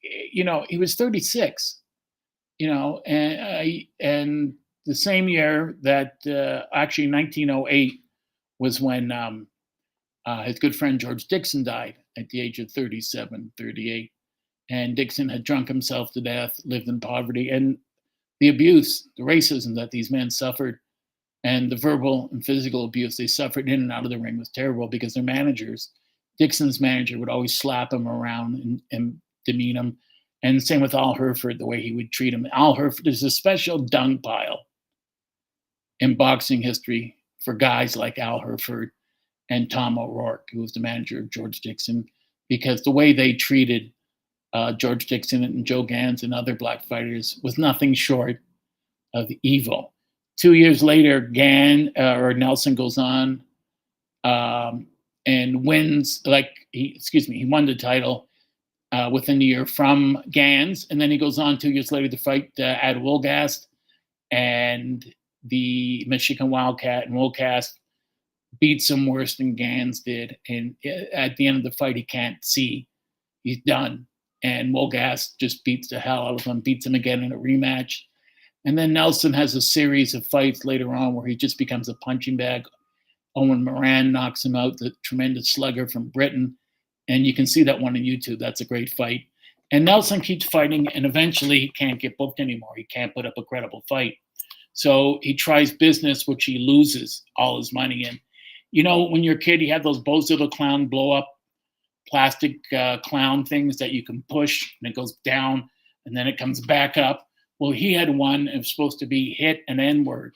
he was 36, and the same year that, actually 1908 was when his good friend George Dixon died at the age of 37, 38. And Dixon had drunk himself to death, lived in poverty, and the abuse, the racism that these men suffered, and the verbal and physical abuse they suffered in and out of the ring was terrible, because their managers, Dixon's manager, would always slap him around and demean him. And same with Al Herford, the way he would treat him. Al Herford, there's a special dung pile in boxing history for guys like Al Herford and Tom O'Rourke, who was the manager of George Dixon, because the way they treated George Dixon and Joe Gans and other black fighters was nothing short of evil. 2 years later, Nelson goes on and wins. He won the title within the year from Gans, and then he goes on 2 years later to fight Ad Wolgast and the Michigan Wildcat, and Wolgast beats him worse than Gans did. And at the end of the fight, he can't see; he's done. And Wolgast just beats the hell out of him, beats him again in a rematch. And then Nelson has a series of fights later on where he just becomes a punching bag. Owen Moran knocks him out, the tremendous slugger from Britain. And you can see that one on YouTube. That's a great fight. And Nelson keeps fighting, and eventually he can't get booked anymore. He can't put up a credible fight. So he tries business, which he loses all his money in. When you're a kid, you have those Bo's Little Clown blow-up plastic clown things that you can push, and it goes down, and then it comes back up. Well, he had one. It was supposed to be hit an N-word.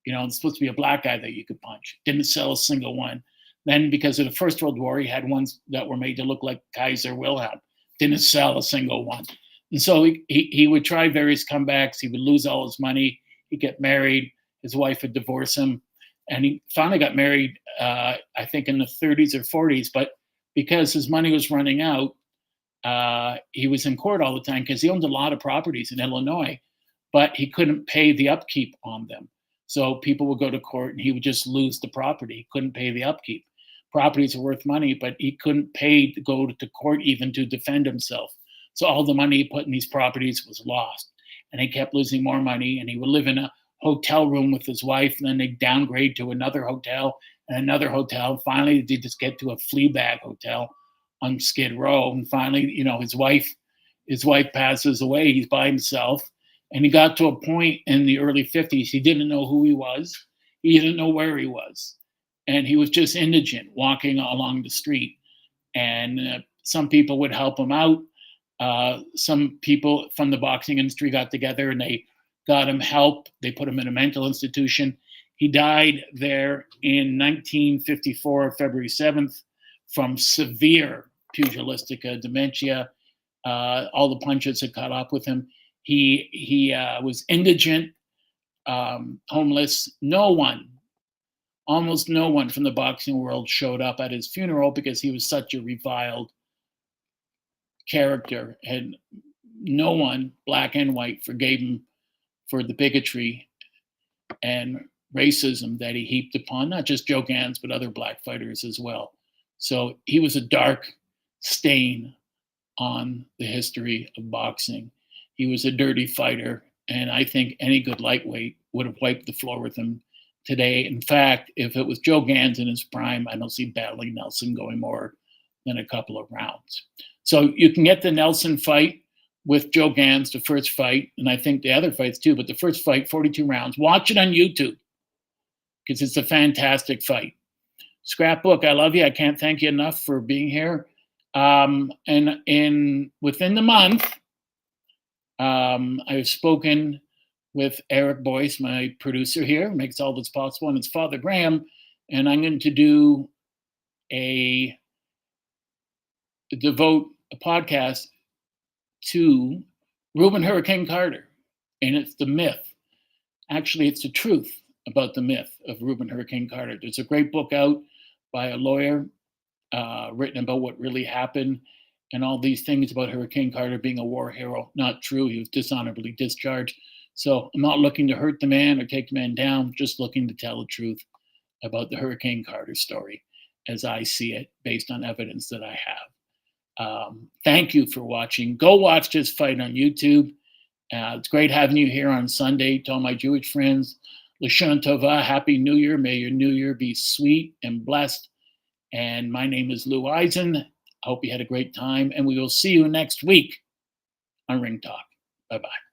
It's supposed to be a black guy that you could punch. Didn't sell a single one. Then, because of the First World War, he had ones that were made to look like Kaiser Wilhelm. Didn't sell a single one. And so he would try various comebacks. He would lose all his money. He'd get married. His wife would divorce him. And he finally got married, I think, in the 30s or 40s. But because his money was running out, he was in court all the time because he owned a lot of properties in Illinois, but he couldn't pay the upkeep on them. So people would go to court and he would just lose the property. He couldn't pay the upkeep. Properties are worth money, but he couldn't pay to go to court even to defend himself. So all the money he put in these properties was lost. And he kept losing more money. And he would live in a hotel room with his wife. And then they downgrade to another hotel and another hotel. Finally, they just get to a flea bag hotel on Skid Row. And finally, his wife passes away. He's by himself. And he got to a point in the early 50s, he didn't know who he was. He didn't know where he was. And he was just indigent, walking along the street. And some people would help him out. Some people from the boxing industry got together and they got him help. They put him in a mental institution. He died there in 1954, February 7th, from severe pugilistic dementia. All the punches had caught up with him. He was indigent, homeless. Almost no one from the boxing world showed up at his funeral because he was such a reviled character, and no one, black and white, forgave him for the bigotry and racism that he heaped upon not just Joe Gans, but other black fighters as well. So he was a dark stain on the history of boxing. He was a dirty fighter, and I think any good lightweight would have wiped the floor with him today. In fact, if it was Joe Gans in his prime, I don't see battling Nelson going more than a couple of rounds. So you can get the Nelson fight with Joe Gans, the first fight, and I think the other fights too, but the first fight, 42 rounds. Watch it on YouTube because it's a fantastic fight. Scrapbook, I love you. I can't thank you enough for being here. And within the month, I've spoken with Eric Boyce, my producer here, makes all this possible, and it's Father Graham, and I'm going to devote a podcast to Reuben Hurricane Carter, and it's the myth. Actually, it's the truth about the myth of Reuben Hurricane Carter. There's a great book out by a lawyer written about what really happened and all these things about Hurricane Carter being a war hero. Not true. He was dishonorably discharged. So I'm not looking to hurt the man or take the man down, just looking to tell the truth about the Hurricane Carter story as I see it based on evidence that I have. Thank you for watching. Go watch this fight on YouTube. It's great having you here on Sunday. To all my Jewish friends, L'Shana Tova, Happy New Year. May your New Year be sweet and blessed. And my name is Lou Eisen. I hope you had a great time, and we will see you next week on Ring Talk. Bye-bye.